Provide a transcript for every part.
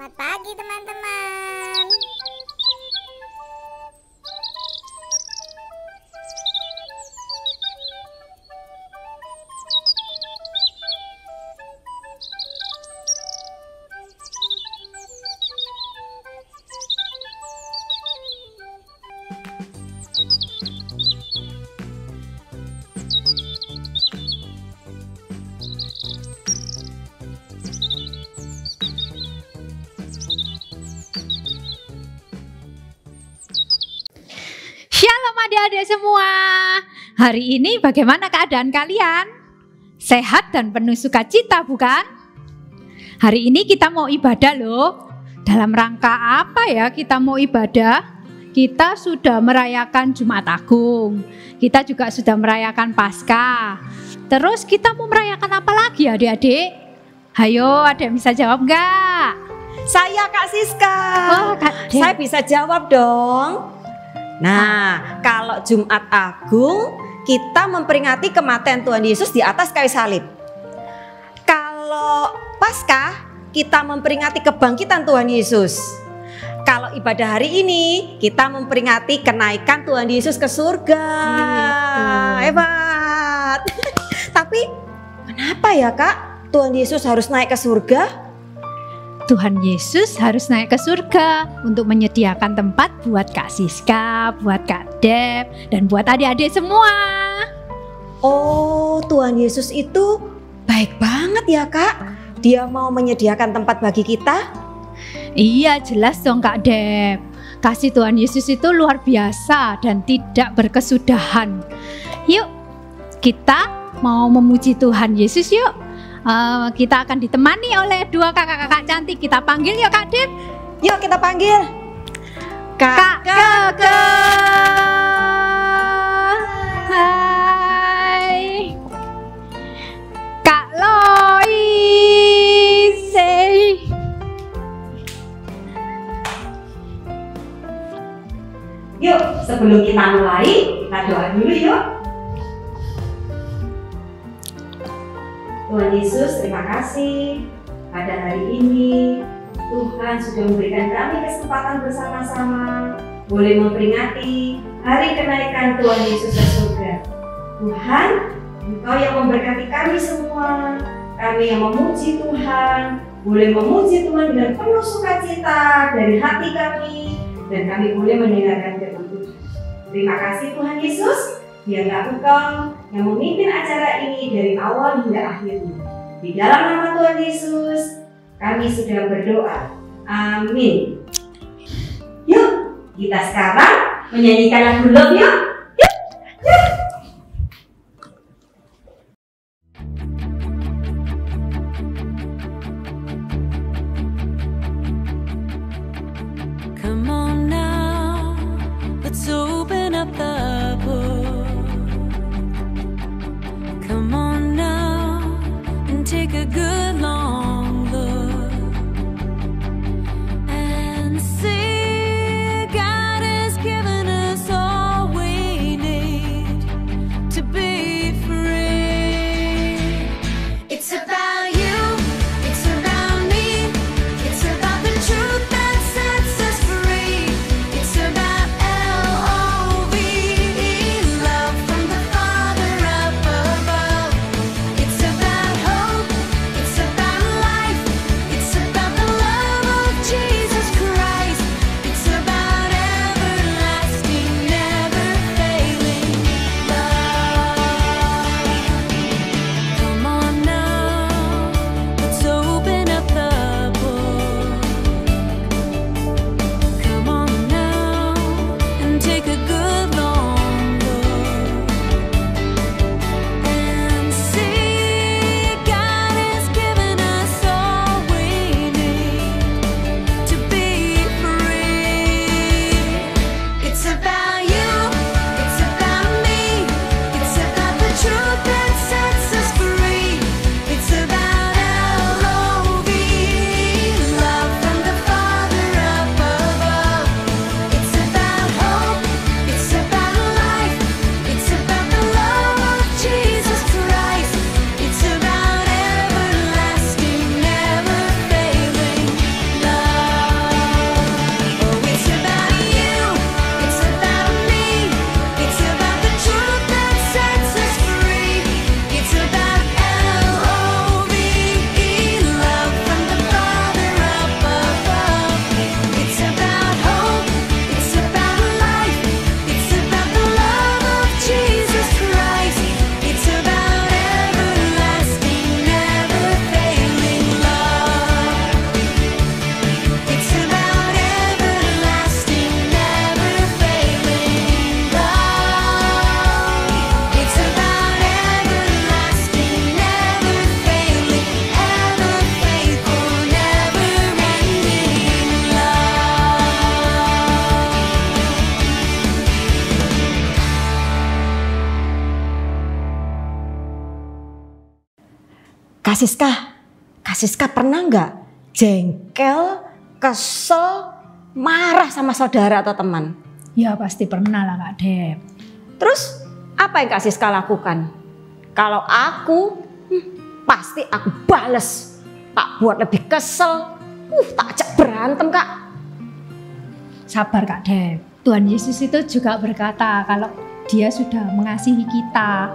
Selamat pagi teman-teman. Shalom adik-adik semua. Hari ini bagaimana keadaan kalian? Sehat dan penuh sukacita bukan? Hari ini kita mau ibadah loh. Dalam rangka apa ya kita mau ibadah? Kita sudah merayakan Jumat Agung. Kita juga sudah merayakan Paskah. Terus kita mau merayakan apa lagi adik-adik? Hayo, ada yang bisa jawab enggak? Saya Kak Siska. Oh, Kak Dek. Saya bisa jawab dong. Nah, kalau Jumat Agung kita memperingati kematian Tuhan Yesus di atas kayu salib. Kalau Paskah kita memperingati kebangkitan Tuhan Yesus. Kalau ibadah hari ini kita memperingati kenaikan Tuhan Yesus ke surga. Hebat. Tapi kenapa ya Kak Tuhan Yesus harus naik ke surga? Tuhan Yesus harus naik ke surga untuk menyediakan tempat buat Kak Siska, buat Kak Dep, dan buat adik-adik semua. Oh, Tuhan Yesus itu baik banget ya Kak. Dia mau menyediakan tempat bagi kita. Iya, jelas dong Kak Dep. Kasih Tuhan Yesus itu luar biasa dan tidak berkesudahan. Yuk, kita mau memuji Tuhan Yesus yuk. Kita akan ditemani oleh dua kakak-kakak cantik. Kita panggil yuk Kak Dep. Yuk kita panggil Kak Keke. Hai. Kak Loise. Yuk sebelum kita mulai kita doa dulu yuk. Tuhan Yesus, terima kasih pada hari ini Tuhan sudah memberikan kami kesempatan bersama-sama boleh memperingati hari kenaikan Tuhan Yesus ke surga. Tuhan, Engkau yang memberkati kami semua, kami yang memuji Tuhan, boleh memuji Tuhan dengan penuh sukacita dari hati kami, dan kami boleh mendengarkan firman Tuhan. Terima kasih Tuhan Yesus. Biarlah Engkau yang memimpin acara ini dari awal hingga akhirnya. Di dalam nama Tuhan Yesus, kami sudah berdoa. Amin. Yuk, kita sekarang menyanyikan lagu Love yuk. Come on now, let's open up the book. Come on now and take a good long look and see God has given us all we need. Kak Siska pernah nggak jengkel, kesel, marah sama saudara atau teman? Ya pasti pernah lah Kak Dep. Terus apa yang Kak Siska lakukan? Kalau aku, pasti aku bales. Tak buat lebih kesel, tak ajak berantem Kak. Sabar Kak Dep. Tuhan Yesus itu juga berkata kalau Dia sudah mengasihi kita.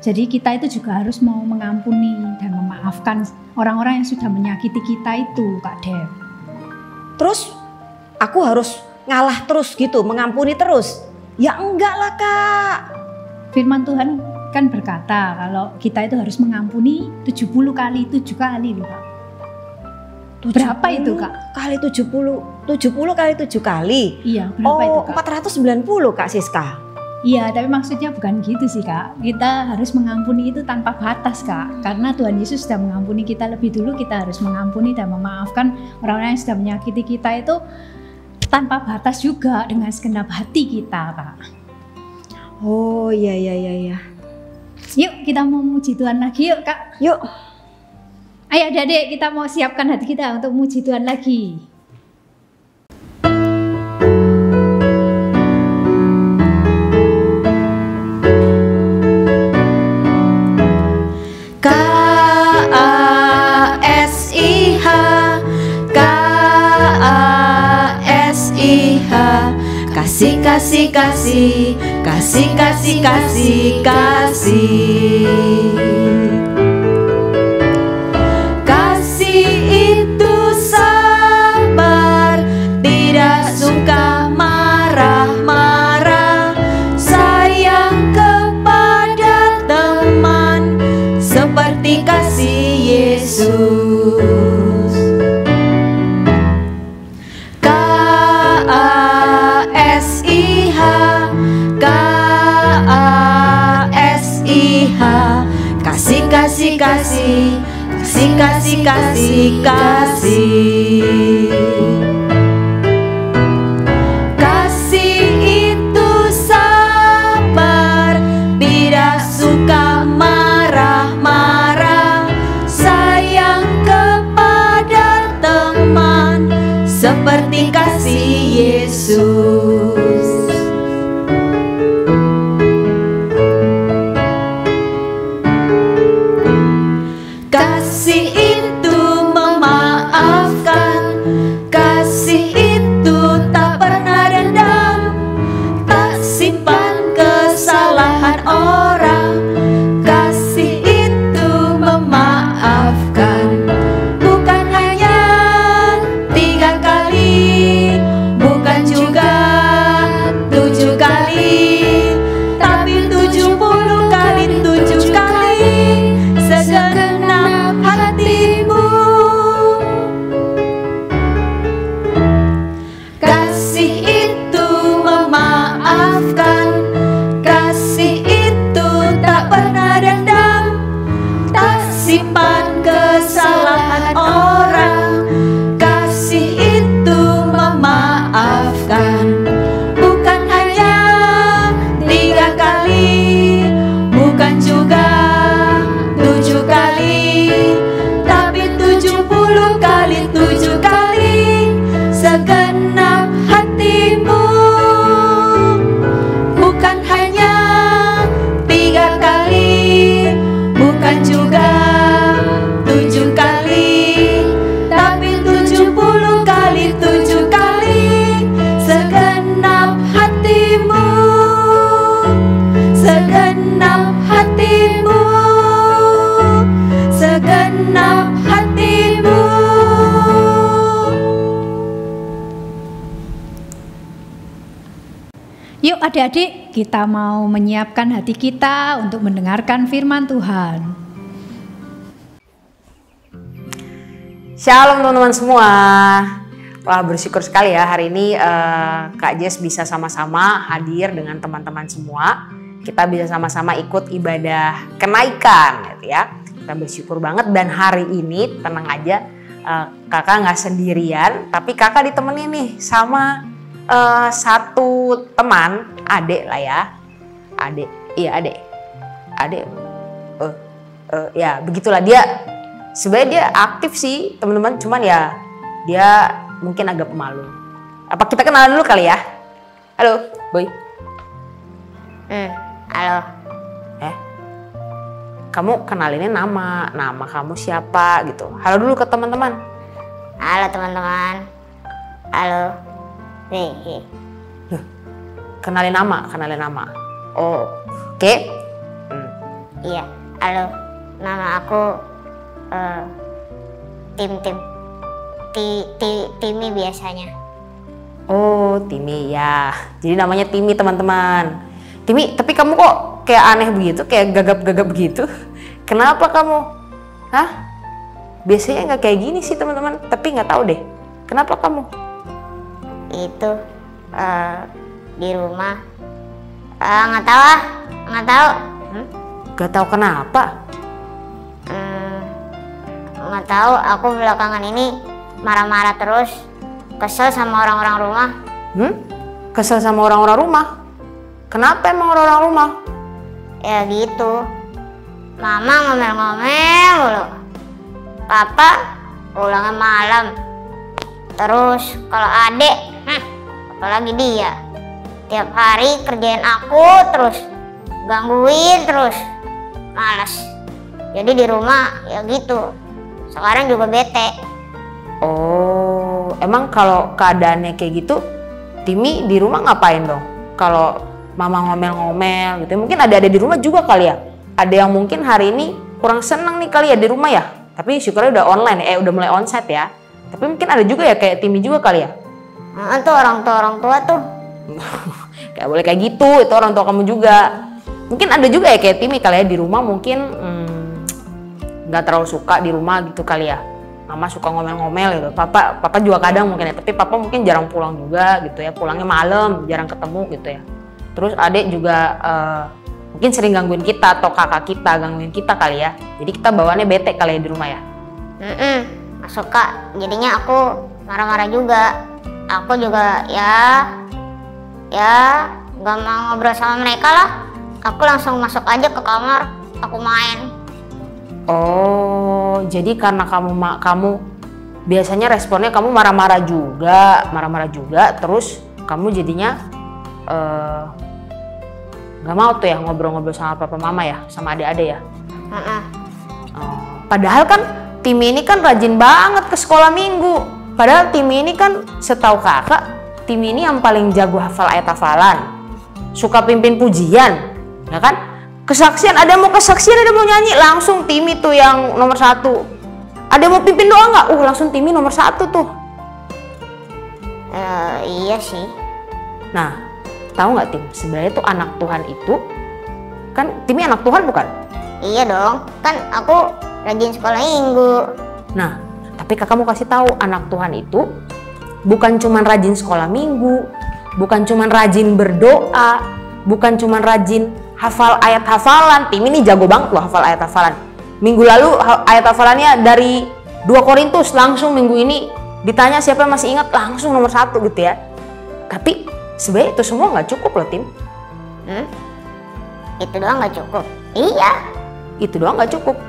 Jadi kita itu juga harus mau mengampuni dan memaafkan orang-orang yang sudah menyakiti kita itu Kak Dep. Terus aku harus ngalah terus gitu, mengampuni terus? Ya enggak lah Kak. Firman Tuhan kan berkata kalau kita itu harus mengampuni 70 kali 7 kali loh Kak. Berapa itu Kak? Kali 70 kali 7 kali. Iya, berapa itu Kak? 490 Kak Siska. Iya, tapi maksudnya bukan gitu sih Kak. Kita harus mengampuni itu tanpa batas Kak. Karena Tuhan Yesus sudah mengampuni kita lebih dulu, kita harus mengampuni dan memaafkan orang-orang yang sudah menyakiti kita itu tanpa batas juga dengan segenap hati kita Kak. Oh iya. Yuk kita mau muji Tuhan lagi yuk Kak. Yuk. Ayo adik-adik kita mau siapkan hati kita untuk muji Tuhan lagi. Kasih, kasih, kasih, kasih, kasih, kasih. Kasih itu sabar, tidak suka marah-marah, sayang kepada teman seperti kasih Yesus. Kasih, kasih, kasih, kasih, kasih, kasih. Kasih itu sabar, tidak suka marah-marah, sayang kepada teman seperti kasih Yesus. Kasih itu memaafkan, kasih itu tak pernah dendam, tak simpan kesalahan orang. Kasih itu memaafkan, bukan hanya 3 kali, bukan juga 7 kali, tapi 70 kali 7 kali, segenap hatimu. Kasih itu memaafkan, kasih itu tak pernah dendam, tak simpan kesalahan orang. Kasih itu memaafkan, bukan hanya 3 kali, bukan juga 7 kali, tapi 70 kali 7 kali, segenap hatimu. Bukan hanya 3 kali, bukan juga 7 kali, tapi 70 kali 7 kali, segenap hatimu, segenap hatimu, segenap hatimu. Yuk adik-adik kita mau menyiapkan hati kita untuk mendengarkan firman Tuhan. Shalom teman-teman semua. Wah, bersyukur sekali ya hari ini Kak Jess bisa sama-sama hadir dengan teman-teman semua. Kita bisa sama-sama ikut ibadah kenaikan gitu ya. Kita bersyukur banget dan hari ini tenang aja, kakak nggak sendirian, tapi kakak ditemenin nih sama satu teman, adik lah ya. Adik, iya adik. Ya begitulah dia sebenarnya dia aktif sih teman-teman, cuman ya dia mungkin agak pemalu. Apa kita kenalan dulu kali ya? Halo, Boy. Halo. Kamu kenalinnya nama kamu siapa gitu. Halo dulu ke teman-teman. Halo teman-teman. Halo. Nih. Kenalin nama. Oh, oke. Iya. Halo. Nama aku Timi biasanya. Oh, Timi ya. Jadi namanya Timi teman-teman. Timi, tapi kamu kok kayak aneh begitu, kayak gagap-gagap begitu. Kenapa kamu? Hah? Biasanya nggak kayak gini sih teman-teman. Tapi nggak tahu deh. Kenapa kamu? Itu di rumah. Nggak tahu ah. Nggak tahu. Gak tahu kenapa. Nggak tahu. Aku belakangan ini marah-marah terus. Kesel sama orang-orang rumah. Kesel sama orang-orang rumah? Kenapa emang orang-orang rumah? Ya gitu. Mama ngomel-ngomel mulu. Papa pulangnya malam. Terus kalau adek, apalagi dia, tiap hari kerjain aku terus, gangguin terus, malas. Jadi di rumah ya gitu. Sekarang juga bete. Oh, emang kalau keadaannya kayak gitu, Timi di rumah ngapain dong? Kalau mama ngomel-ngomel gitu, mungkin ada di rumah juga kali ya. Ada yang mungkin hari ini kurang senang nih kali ya di rumah ya. Tapi syukurnya udah online, udah mulai onsite ya. Tapi mungkin ada juga ya kayak Timi juga kali ya. Itu orang tua tuh. Gak boleh kayak gitu, itu orang tua kamu juga. Mungkin ada juga ya kayak Timi kali ya di rumah mungkin nggak terlalu suka di rumah gitu kali ya. Mama suka ngomel-ngomel gitu. Papa juga kadang mungkin ya, tapi papa mungkin jarang pulang juga gitu ya. Pulangnya malam, jarang ketemu gitu ya. Terus adek juga mungkin sering gangguin kita atau kakak kita gangguin kita kali ya. Jadi kita bawaannya bete kali ya di rumah ya. Nggak suka. Jadinya aku marah-marah juga. Aku juga ya nggak mau ngobrol sama mereka lah. Aku langsung masuk aja ke kamar. Aku main. Oh, jadi karena kamu biasanya responnya kamu marah-marah juga, terus kamu jadinya nggak mau tuh ya ngobrol-ngobrol sama papa mama ya, sama adik-adik ya. Padahal kan Timi ini kan rajin banget ke sekolah minggu. Padahal Timi ini kan setahu kakak, Timi ini yang paling jago hafal ayat hafalan, suka pimpin pujian, ya kan? Kesaksian, ada mau kesaksian, ada mau nyanyi, langsung Timi tuh yang nomor 1. Ada mau pimpin doa nggak? Langsung Timi nomor 1 tuh. Iya sih. Nah, tahu nggak Tim? Sebenarnya tuh anak Tuhan itu, kan Timi anak Tuhan bukan? Iya dong, kan aku rajin sekolah minggu. Nah, tapi kakak mau kasih tahu anak Tuhan itu bukan cuman rajin sekolah minggu, bukan cuman rajin berdoa, bukan cuman rajin hafal ayat hafalan. Tim ini jago banget loh hafal ayat hafalan. Minggu lalu ayat hafalannya dari 2 Korintus, langsung minggu ini ditanya siapa yang masih ingat langsung nomor 1 gitu ya. Tapi sebenarnya itu semua nggak cukup loh Tim. Itu doang nggak cukup? Iya. Itu doang nggak cukup.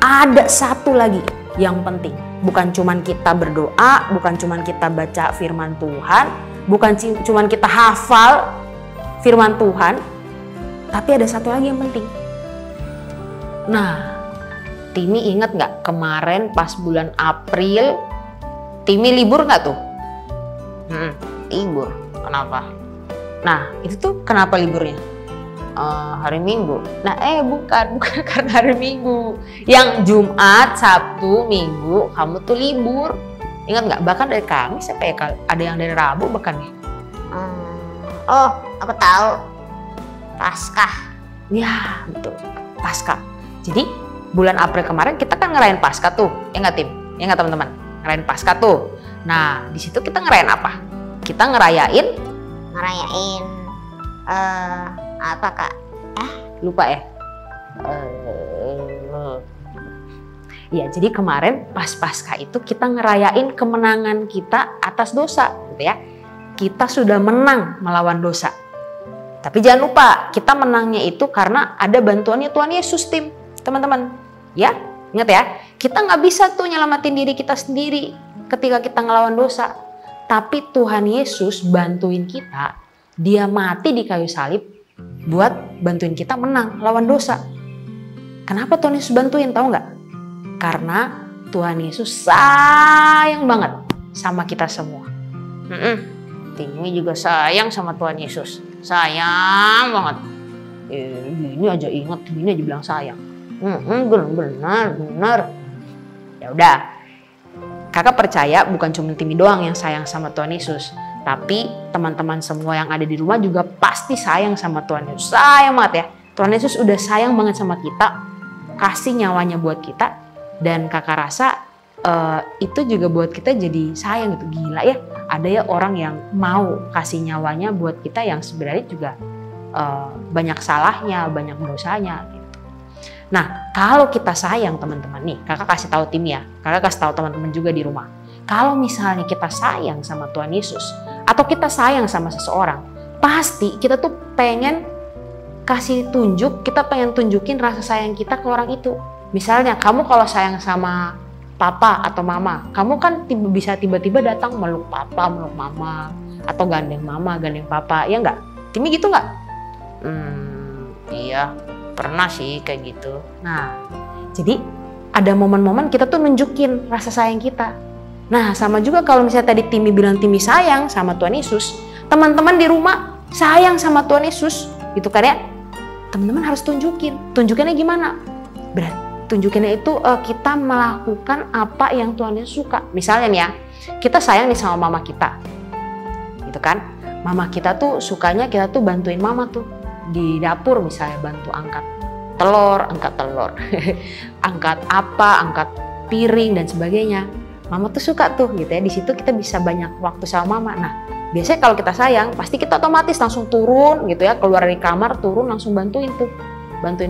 Ada satu lagi yang penting. Bukan cuman kita berdoa, bukan cuman kita baca firman Tuhan, bukan cuman kita hafal firman Tuhan, tapi ada satu lagi yang penting. Nah, Timi ingat nggak kemarin pas bulan April, Timi libur nggak tuh? Libur. Kenapa? Nah, itu tuh kenapa liburnya? Hari Minggu. Nah, bukan karena hari Minggu. Yang Jumat, Sabtu, Minggu, kamu tuh libur. Ingat nggak? Bahkan dari Kamis sampai ada yang dari Rabu bahkan ya. Oh, aku tahu. Paskah. Ya, betul. Paskah. Jadi bulan April kemarin kita kan ngerayain Paskah tuh. Ya nggak Tim? Ya nggak teman-teman? Ngerayain Paskah tuh. Nah, di situ kita ngerayain apa? Kita ngerayain apa Kak? Lupa ya? Ya, jadi kemarin pas Paskah itu kita ngerayain kemenangan kita atas dosa, gitu ya. Kita sudah menang melawan dosa. Tapi jangan lupa, kita menangnya itu karena ada bantuannya Tuhan Yesus, Tim. Teman-teman. Ya, ingat ya. Kita nggak bisa tuh nyelamatin diri kita sendiri ketika kita ngelawan dosa. Tapi Tuhan Yesus bantuin kita, dia mati di kayu salib buat bantuin kita menang lawan dosa. Kenapa Tuhan Yesus bantuin, tahu nggak? Karena Tuhan Yesus sayang banget sama kita semua. Timi juga sayang sama Tuhan Yesus, sayang banget. Ini aja ingat, ini aja bilang sayang. Benar. Ya udah, kakak percaya bukan cuma Timi doang yang sayang sama Tuhan Yesus, tapi teman-teman semua yang ada di rumah juga pasti sayang sama Tuhan Yesus. Sayang banget ya. Tuhan Yesus udah sayang banget sama kita, kasih nyawanya buat kita, dan kakak rasa itu juga buat kita jadi sayang gitu. Gila ya, ada ya orang yang mau kasih nyawanya buat kita yang sebenarnya juga banyak salahnya, banyak dosanya gitu. Nah, kalau kita sayang teman-teman nih, kakak kasih tahu tim ya, kakak kasih tahu teman-teman juga di rumah. Kalau misalnya kita sayang sama Tuhan Yesus atau kita sayang sama seseorang, pasti kita tuh pengen kasih tunjuk, kita pengen tunjukin rasa sayang kita ke orang itu. Misalnya kamu kalau sayang sama papa atau mama, kamu kan bisa tiba-tiba datang meluk papa, meluk mama, atau gandeng mama, gandeng papa, ya nggak? Timi gitu nggak? Iya, pernah sih kayak gitu. Nah, jadi ada momen-momen kita tuh nunjukin rasa sayang kita. Nah, sama juga kalau misalnya tadi Timi bilang Timi sayang sama Tuhan Yesus, teman-teman di rumah sayang sama Tuhan Yesus, gitu kan ya? Teman-teman harus tunjukin. Tunjukinnya gimana? Berarti tunjukinnya itu kita melakukan apa yang Tuhan Yesus suka. Misalnya nih ya, kita sayang nih sama mama kita, gitu kan? Mama kita tuh sukanya kita tuh bantuin mama tuh di dapur, misalnya bantu angkat telur, angkat apa, angkat piring dan sebagainya. Mama tuh suka tuh gitu ya. Di situ kita bisa banyak waktu sama mama. Nah, biasanya kalau kita sayang, pasti kita otomatis langsung turun gitu ya, keluar dari kamar, turun langsung bantuin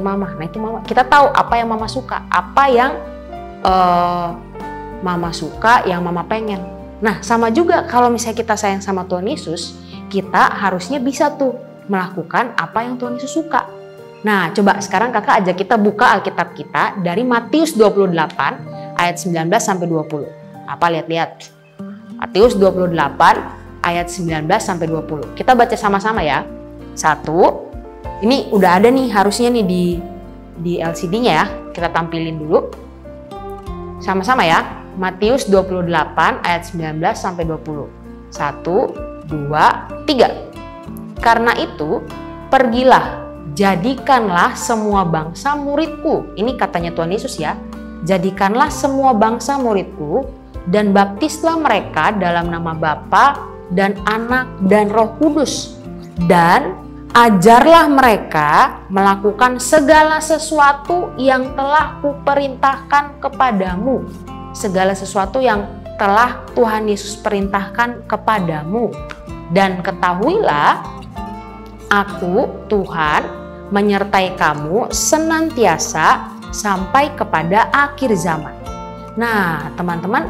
mama. Nah, itu mama, kita tahu apa yang mama suka, apa yang mama suka, yang mama pengen. Nah, sama juga kalau misalnya kita sayang sama Tuhan Yesus, kita harusnya bisa tuh melakukan apa yang Tuhan Yesus suka. Nah, coba sekarang kakak ajak kita buka Alkitab kita dari Matius 28 ayat 19 sampai 20. Apa lihat-lihat? Matius 28 ayat 19 sampai 20. Kita baca sama-sama ya. 1. Ini udah ada nih harusnya nih di LCD-nya ya. Kita tampilin dulu. Sama-sama ya. Matius 28 ayat 19 sampai 20. 1, 2, 3. Karena itu, pergilah, jadikanlah semua bangsa muridku. Ini katanya Tuhan Yesus ya. Jadikanlah semua bangsa muridku dan baptislah mereka dalam nama Bapa dan Anak dan Roh Kudus. Dan ajarlah mereka melakukan segala sesuatu yang telah kuperintahkan kepadamu. Segala sesuatu yang telah Tuhan Yesus perintahkan kepadamu. Dan ketahuilah, Aku, Tuhan, menyertai kamu senantiasa sampai kepada akhir zaman. Nah, teman-teman,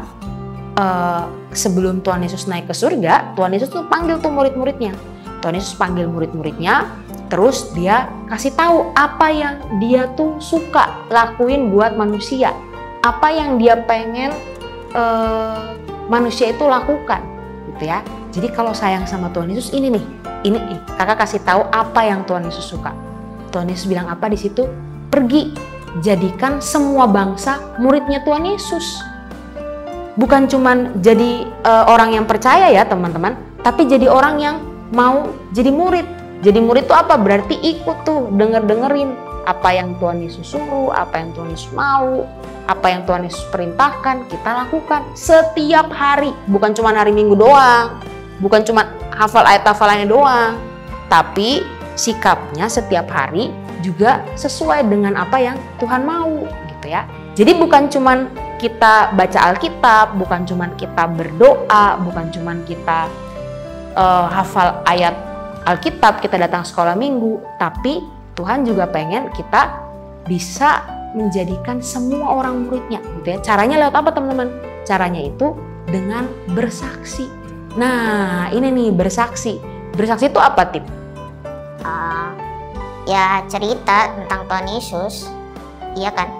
sebelum Tuhan Yesus naik ke surga, Tuhan Yesus tuh panggil tuh murid-muridnya. Tuhan Yesus panggil murid-muridnya, terus dia kasih tahu apa yang dia tuh suka lakuin buat manusia. Apa yang dia pengen manusia itu lakukan, gitu ya. Jadi kalau sayang sama Tuhan Yesus ini nih, kakak kasih tahu apa yang Tuhan Yesus suka. Tuhan Yesus bilang apa di situ? Pergi, jadikan semua bangsa muridnya Tuhan Yesus. Bukan cuman jadi orang yang percaya ya teman-teman, tapi jadi orang yang mau jadi murid. Jadi murid itu apa? Berarti ikut tuh, dengerin apa yang Tuhan Yesus suruh, apa yang Tuhan Yesus mau, apa yang Tuhan Yesus perintahkan, kita lakukan setiap hari. Bukan cuma hari Minggu doang, bukan cuma hafal ayat hafalannya doang, tapi sikapnya setiap hari juga sesuai dengan apa yang Tuhan mau, gitu ya. Jadi bukan cuma kita baca Alkitab, bukan cuma kita berdoa, bukan cuma kita hafal ayat Alkitab, kita datang sekolah minggu, tapi Tuhan juga pengen kita bisa menjadikan semua orang muridnya, gitu ya. Caranya lewat apa teman-teman? Caranya itu dengan bersaksi. Nah, ini nih bersaksi. Bersaksi itu apa, Tip? Ya cerita tentang Tuhan Yesus, iya kan?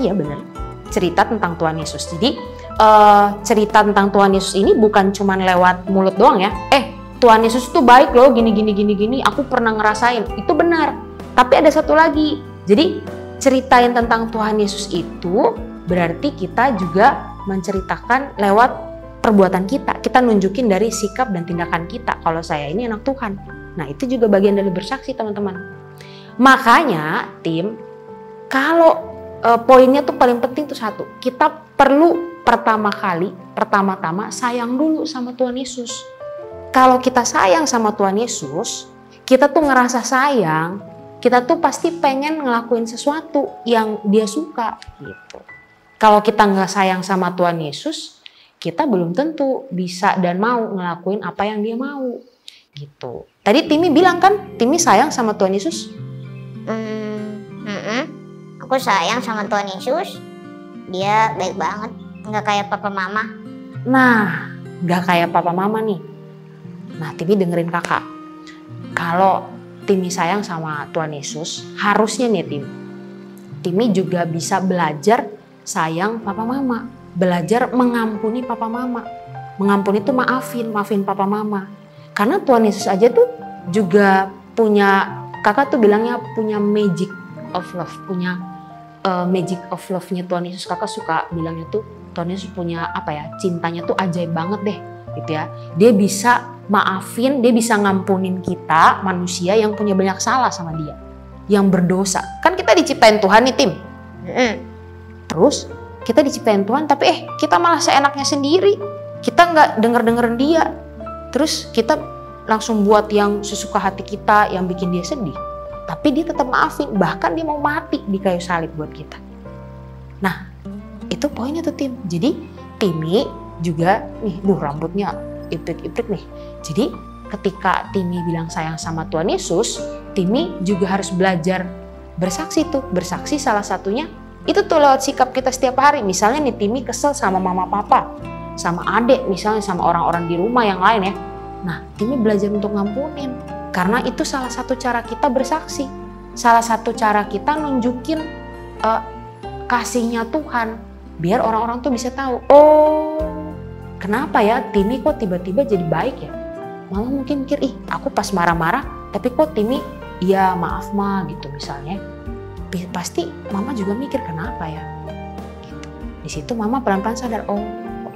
Iya benar. cerita tentang Tuhan Yesus. Jadi cerita tentang Tuhan Yesus ini bukan cuma lewat mulut doang ya. Tuhan Yesus itu baik loh, gini, aku pernah ngerasain. Itu benar. Tapi ada satu lagi. Jadi ceritain tentang Tuhan Yesus itu berarti kita juga menceritakan lewat perbuatan kita. Kita nunjukin dari sikap dan tindakan kita. Kalau saya ini anak Tuhan. Nah, itu juga bagian dari bersaksi, teman-teman. Makanya, tim, kalau poinnya tuh paling penting tuh satu. Kita perlu pertama-tama sayang dulu sama Tuhan Yesus. Kalau kita sayang sama Tuhan Yesus, kita tuh ngerasa sayang, kita tuh pasti pengen ngelakuin sesuatu yang dia suka gitu. Kalau kita nggak sayang sama Tuhan Yesus, kita belum tentu bisa dan mau ngelakuin apa yang dia mau gitu. Tadi Timi bilang kan, Timi sayang sama Tuhan Yesus? Aku sayang sama Tuhan Yesus. Dia baik banget, nggak kayak papa mama. Nah, nggak kayak papa mama nih. Nah, Timi dengerin kakak. Kalau Timi sayang sama Tuhan Yesus, harusnya nih Timi juga bisa belajar sayang papa mama. Belajar mengampuni papa mama. Mengampuni itu maafin papa mama. Karena Tuhan Yesus aja tuh juga punya, kakak tuh bilangnya punya magic of love. Punya magic of love-nya Tuhan Yesus. Kakak suka bilangnya tuh Tuhan Yesus punya cintanya tuh ajaib banget deh gitu ya. Dia bisa maafin, dia bisa ngampunin kita manusia yang punya banyak salah sama dia, yang berdosa. Kan kita diciptain Tuhan nih, Tim. Terus kita diciptain Tuhan, tapi kita malah seenaknya sendiri. Kita nggak denger-dengerin dia. Terus kita langsung buat yang sesuka hati kita, yang bikin dia sedih. Tapi dia tetap maafin, bahkan dia mau mati di kayu salib buat kita. Nah, itu poinnya tuh, Tim. Jadi Timi juga nih, rambutnya iprik-iprik nih. Jadi ketika Timi bilang sayang sama Tuhan Yesus, Timi juga harus belajar bersaksi tuh. Bersaksi salah satunya itu tuh lewat sikap kita setiap hari. Misalnya nih, Timi kesel sama mama papa, sama adik, misalnya sama orang-orang di rumah yang lain ya. Nah, Timi belajar untuk ngampunin. Karena itu salah satu cara kita bersaksi. Salah satu cara kita nunjukin kasihnya Tuhan. Biar orang-orang tuh bisa tahu, oh kenapa ya Timi kok tiba-tiba jadi baik ya. Mama mungkin mikir, aku pas marah-marah, tapi kok Timi, iya maaf ma gitu misalnya. Pasti mama juga mikir kenapa ya. Gitu. Di situ mama pelan-pelan sadar, oh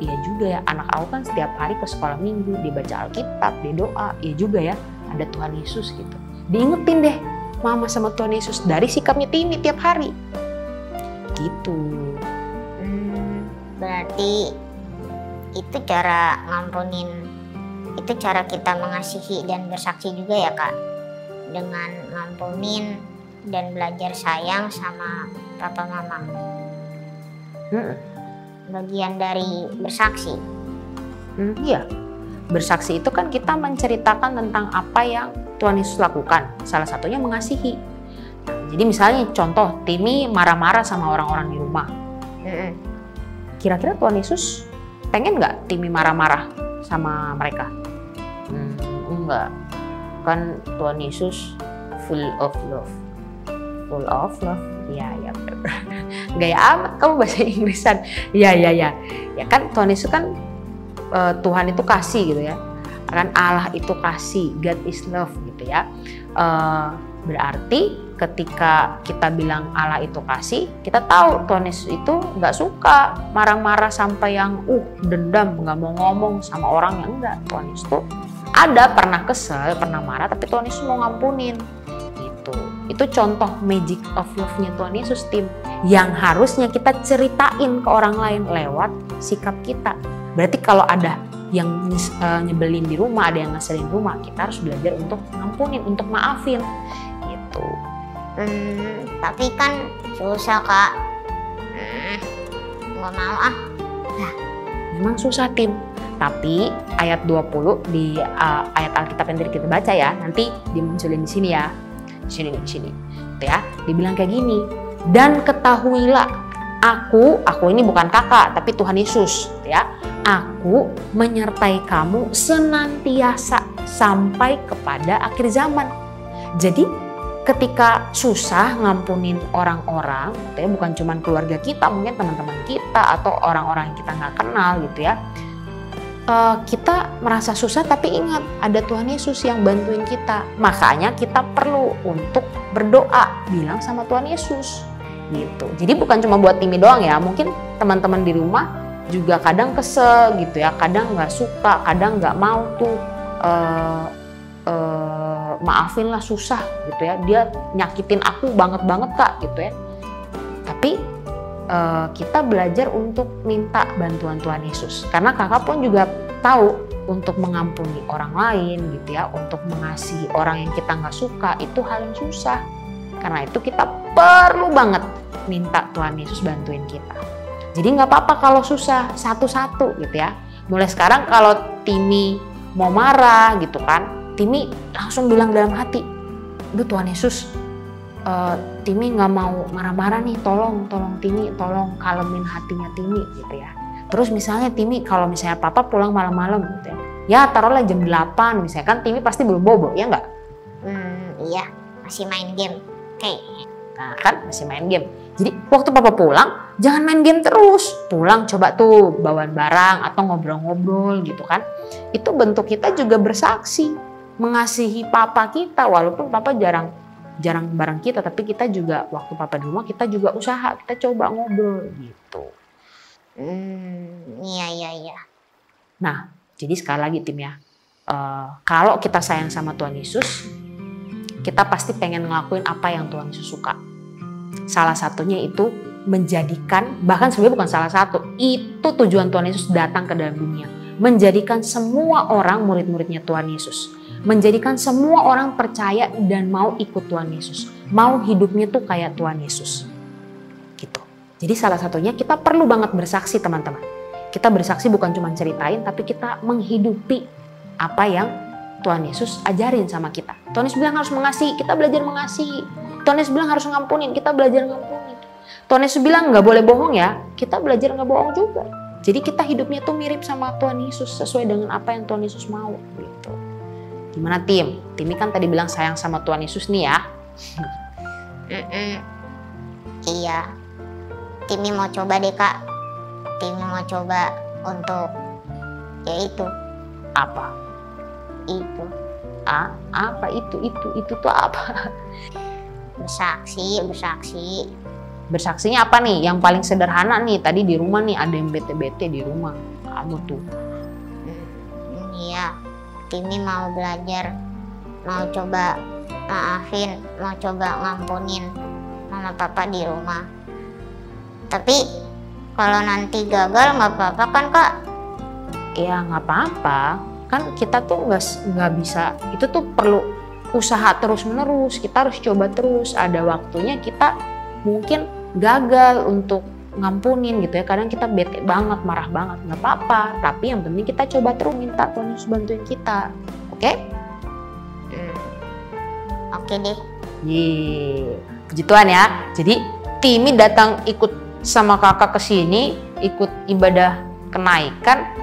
iya juga ya, anak aku kan setiap hari ke sekolah minggu, dia baca Alkitab, dia doa, iya juga ya, ada Tuhan Yesus gitu. Diingetin deh mama sama Tuhan Yesus dari sikapnya Timi tiap hari. Gitu. Berarti itu cara ngampunin, itu cara kita mengasihi dan bersaksi juga ya Kak. Dengan ngampunin dan belajar sayang sama papa mama. Bagian dari bersaksi. Iya, bersaksi itu kan kita menceritakan tentang apa yang Tuhan Yesus lakukan. Salah satunya mengasihi. Jadi misalnya contoh, Timi marah-marah sama orang-orang di rumah. Kira-kira Tuhan Yesus pengen nggak Timi marah-marah sama mereka? Enggak. Kan Tuhan Yesus full of love. Full of love. Ya. Gaya amat kamu bahasa Inggrisan. Ya. Ya kan Tuhan Yesus kan Tuhan itu kasih gitu ya. Kan Allah itu kasih. God is love gitu ya. Berarti ketika kita bilang Allah itu kasih, kita tahu Tuhan Yesus itu nggak suka marah-marah sampai yang dendam, nggak mau ngomong sama orang yang enggak. Tuhan Yesus tuh ada pernah kesel, pernah marah, tapi Tuhan Yesus mau ngampunin. Itu contoh magic of love-nya Tuhan Yesus, Tim, yang harusnya kita ceritain ke orang lain lewat sikap kita. Berarti kalau ada yang nyebelin di rumah, ada yang ngeselin rumah, kita harus belajar untuk ngampunin, untuk maafin gitu. Tapi kan susah Kak. Nggak mau Nah, memang susah, Tim. Tapi ayat 20 di ayat Alkitab yang tadi kita baca ya, nanti dimunculin di sini ya. Di sini. Gitu ya. Dibilang kayak gini. Dan ketahuilah, aku ini bukan kakak, tapi Tuhan Yesus, gitu ya. Aku menyertai kamu senantiasa sampai kepada akhir zaman. Jadi ketika susah ngampunin orang-orang, gitu ya, bukan cuma keluarga kita, mungkin teman-teman kita atau orang-orang yang kita nggak kenal gitu ya. Kita merasa susah tapi ingat ada Tuhan Yesus yang bantuin kita. Makanya kita perlu untuk berdoa, bilang sama Tuhan Yesus gitu. Jadi bukan cuma buat Timi doang ya, mungkin teman-teman di rumah juga kadang kesel gitu ya, kadang nggak suka, kadang nggak mau tuh maafin lah, susah gitu ya, dia nyakitin aku banget Kak gitu ya. Tapi kita belajar untuk minta bantuan Tuhan Yesus, karena kakak pun juga tahu untuk mengampuni orang lain gitu ya, untuk mengasihi orang yang kita nggak suka itu hal yang susah. Karena itu kita perlu banget minta Tuhan Yesus bantuin kita. Jadi nggak apa-apa kalau susah, satu-satu gitu ya. Mulai sekarang kalau Timi mau marah gitu kan, Timi langsung bilang dalam hati, "Duh Tuhan Yesus, Timi nggak mau marah-marah nih, tolong Timi, tolong kalemin hatinya Timi gitu ya." Terus misalnya Timi kalau misalnya papa pulang malam-malam gitu ya taruhlah jam 8 misalnya, kan Timi pasti belum bobo ya nggak? Iya, masih main game. Nah kan masih main game. Jadi waktu papa pulang jangan main game terus, pulang coba tuh bawaan barang atau ngobrol-ngobrol gitu kan. Itu bentuk kita juga bersaksi mengasihi papa kita, walaupun papa jarang bareng kita, tapi kita juga waktu papa di rumah kita juga usaha, kita coba ngobrol gitu. Iya. Nah, jadi sekali lagi Tim ya, kalau kita sayang sama Tuhan Yesus, kita pasti pengen ngelakuin apa yang Tuhan Yesus suka. Salah satunya itu menjadikan, bahkan sebenarnya bukan salah satu, itu tujuan Tuhan Yesus datang ke dalam dunia, menjadikan semua orang murid-muridnya Tuhan Yesus. Menjadikan semua orang percaya dan mau ikut Tuhan Yesus. Mau hidupnya tuh kayak Tuhan Yesus. Gitu. Jadi salah satunya kita perlu banget bersaksi teman-teman. Kita bersaksi bukan cuma ceritain, tapi kita menghidupi apa yang Tuhan Yesus ajarin sama kita. Tuhan Yesus bilang harus mengasihi, kita belajar mengasihi. Tuhan Yesus bilang harus ngampunin, kita belajar ngampunin. Tuhan Yesus bilang nggak boleh bohong ya, kita belajar nggak bohong juga. Jadi kita hidupnya tuh mirip sama Tuhan Yesus, sesuai dengan apa yang Tuhan Yesus mau gitu. Gimana Tim? Timi kan tadi bilang sayang sama Tuhan Yesus nih ya. Iya. Timi mau coba deh Kak. Timi mau coba untuk ya itu. Apa? Itu. Apa itu? Itu tuh apa? Bersaksi. Bersaksinya apa nih? Yang paling sederhana nih, tadi di rumah nih ada yang bete-bete di rumah. Kamu tuh. Iya. Timi mau belajar, mau coba maafin, mau coba ngampunin mama papa di rumah. Tapi kalau nanti gagal nggak apa-apa kan Kak? Ya nggak apa-apa, kan kita tuh nggak bisa, itu tuh perlu usaha terus-menerus, kita harus coba terus. Ada waktunya kita mungkin gagal untuk ngampunin gitu ya, kadang kita bete banget, marah banget, nggak apa-apa, tapi yang penting kita coba terus minta Tuhan Yesus bantuin kita, oke? Oke deh. Puji Tuhan ya. Jadi Timi datang ikut sama kakak ke sini, ikut ibadah kenaikan,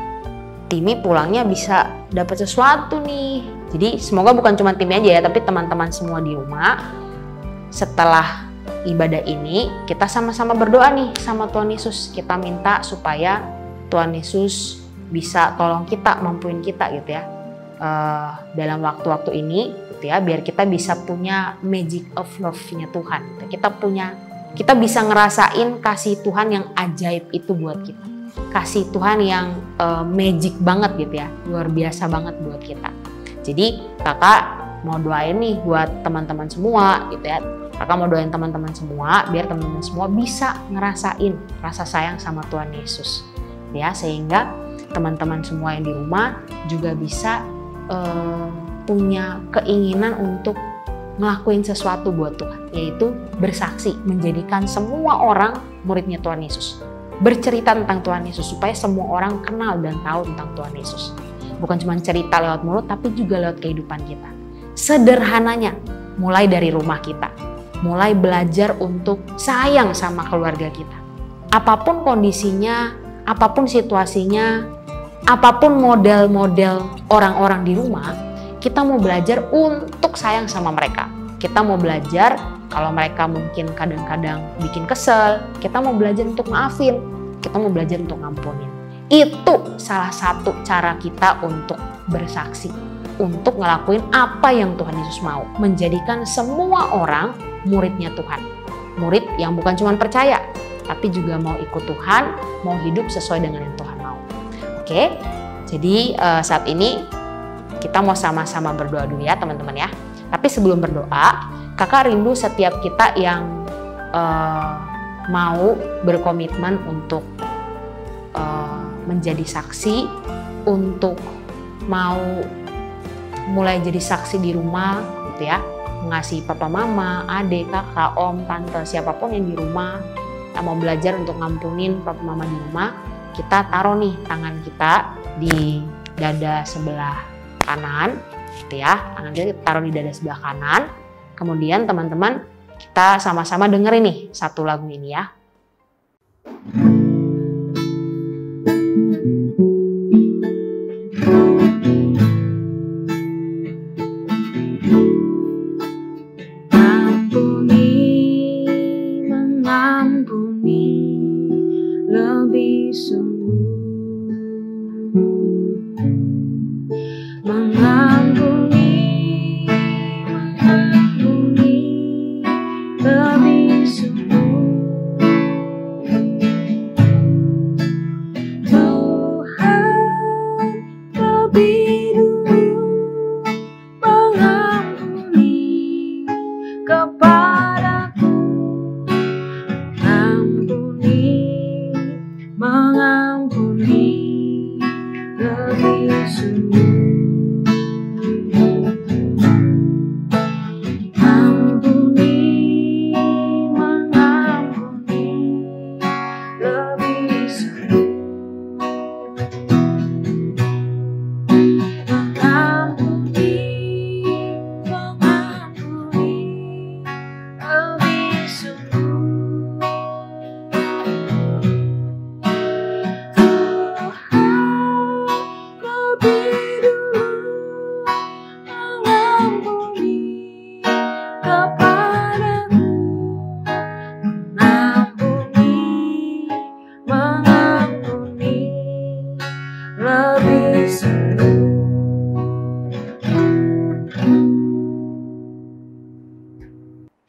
Timi pulangnya bisa dapat sesuatu nih. Jadi semoga bukan cuma Timi aja ya, tapi teman-teman semua di rumah setelah ibadah ini kita sama-sama berdoa nih sama Tuhan Yesus. Kita minta supaya Tuhan Yesus bisa tolong kita, mampuin kita gitu ya, dalam waktu-waktu ini gitu ya, biar kita bisa punya magic of love-nya Tuhan gitu. Kita bisa ngerasain kasih Tuhan yang ajaib itu buat kita, kasih Tuhan yang magic banget gitu ya, luar biasa banget buat kita. Jadi kakak mau doain nih buat teman-teman semua gitu ya. Kakak mau doain teman-teman semua biar teman-teman semua bisa ngerasain rasa sayang sama Tuhan Yesus ya, sehingga teman-teman semua yang di rumah juga bisa punya keinginan untuk ngelakuin sesuatu buat Tuhan, yaitu bersaksi, menjadikan semua orang muridnya Tuhan Yesus, bercerita tentang Tuhan Yesus supaya semua orang kenal dan tahu tentang Tuhan Yesus. Bukan cuma cerita lewat mulut, tapi juga lewat kehidupan kita. Sederhananya mulai dari rumah kita, mulai belajar untuk sayang sama keluarga kita. Apapun kondisinya, apapun situasinya, apapun model-model orang-orang di rumah, kita mau belajar untuk sayang sama mereka. Kita mau belajar, kalau mereka mungkin kadang-kadang bikin kesel, kita mau belajar untuk maafin, kita mau belajar untuk ngampunin. Itu salah satu cara kita untuk bersaksi, untuk ngelakuin apa yang Tuhan Yesus mau, menjadikan semua orang muridnya Tuhan. Murid yang bukan cuma percaya, tapi juga mau ikut Tuhan, mau hidup sesuai dengan yang Tuhan mau. Oke, jadi saat ini kita mau sama-sama berdoa dulu ya teman-teman ya. Tapi sebelum berdoa, kakak rindu setiap kita yang mau berkomitmen untuk menjadi saksi, untuk mau mulai jadi saksi di rumah gitu ya, mengasihi papa mama, adik, kakak, om, tante, siapapun yang di rumah yang mau belajar untuk ngampunin papa mama di rumah. Kita taruh nih tangan kita di dada sebelah kanan gitu ya, tangan kita taruh di dada sebelah kanan. Kemudian teman-teman kita sama-sama dengerin nih satu lagu ini ya.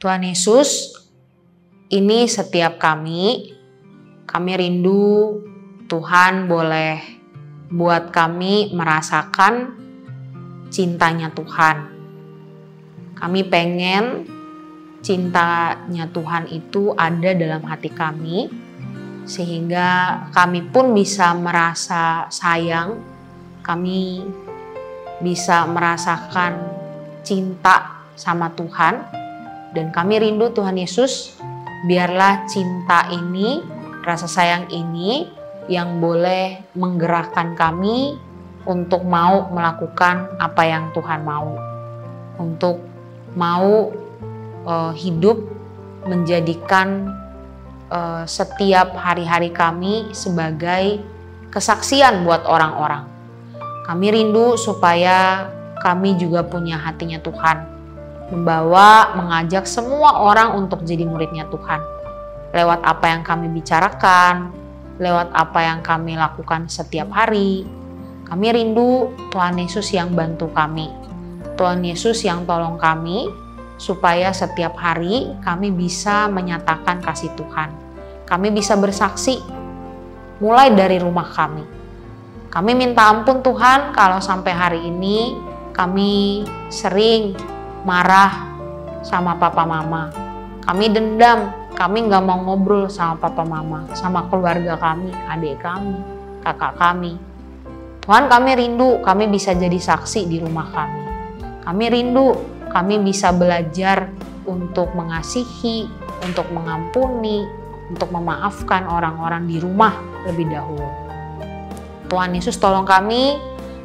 Tuhan Yesus, ini setiap kami rindu Tuhan boleh buat kami merasakan cintanya Tuhan. Kami pengen cintanya Tuhan itu ada dalam hati kami, sehingga kami pun bisa merasa sayang, kami bisa merasakan cinta sama Tuhan. Dan kami rindu Tuhan Yesus, biarlah cinta ini, rasa sayang ini yang boleh menggerakkan kami untuk mau melakukan apa yang Tuhan mau. Untuk mau hidup menjadikan setiap hari-hari kami sebagai kesaksian buat orang-orang. Kami rindu supaya kami juga punya hatinya Tuhan, membawa, mengajak semua orang untuk jadi muridnya Tuhan. Lewat apa yang kami bicarakan, lewat apa yang kami lakukan setiap hari. Kami rindu Tuhan Yesus yang bantu kami. Tuhan Yesus yang tolong kami, supaya setiap hari kami bisa menyatakan kasih Tuhan. Kami bisa bersaksi, mulai dari rumah kami. Kami minta ampun Tuhan kalau sampai hari ini kami sering marah sama papa mama. Kami dendam, kami nggak mau ngobrol sama papa mama, sama keluarga kami, adik kami, kakak kami. Tuhan, kami rindu kami bisa jadi saksi di rumah kami. Kami rindu kami bisa belajar untuk mengasihi, untuk mengampuni, untuk memaafkan orang-orang di rumah lebih dahulu. Tuhan Yesus tolong kami,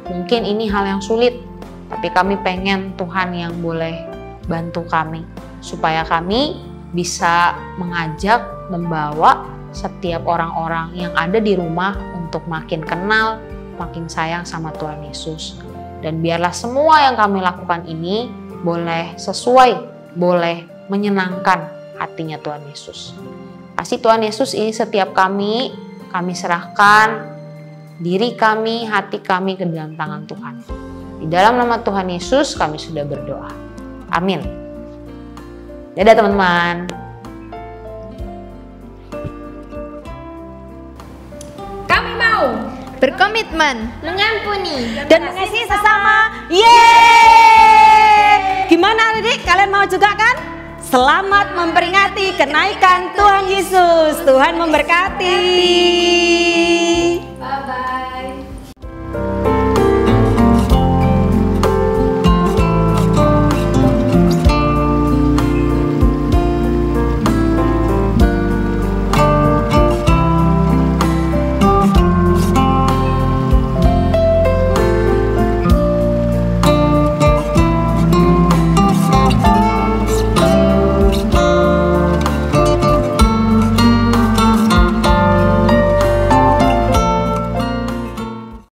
mungkin ini hal yang sulit, tapi kami pengen Tuhan yang boleh bantu kami, supaya kami bisa mengajak, membawa setiap orang-orang yang ada di rumah untuk makin kenal, makin sayang sama Tuhan Yesus. Dan biarlah semua yang kami lakukan ini boleh sesuai boleh menyenangkan hatinya Tuhan Yesus. Kasih Tuhan Yesus ini setiap kami serahkan diri kami, hati kami ke dalam tangan Tuhan. Di dalam nama Tuhan Yesus kami sudah berdoa. Amin. Dadah teman-teman. Kami mau berkomitmen Mengampuni dan mengasihi sesama. Yeay! Gimana adik? Kalian mau juga kan? Selamat memperingati kenaikan Tuhan Yesus. Tuhan memberkati.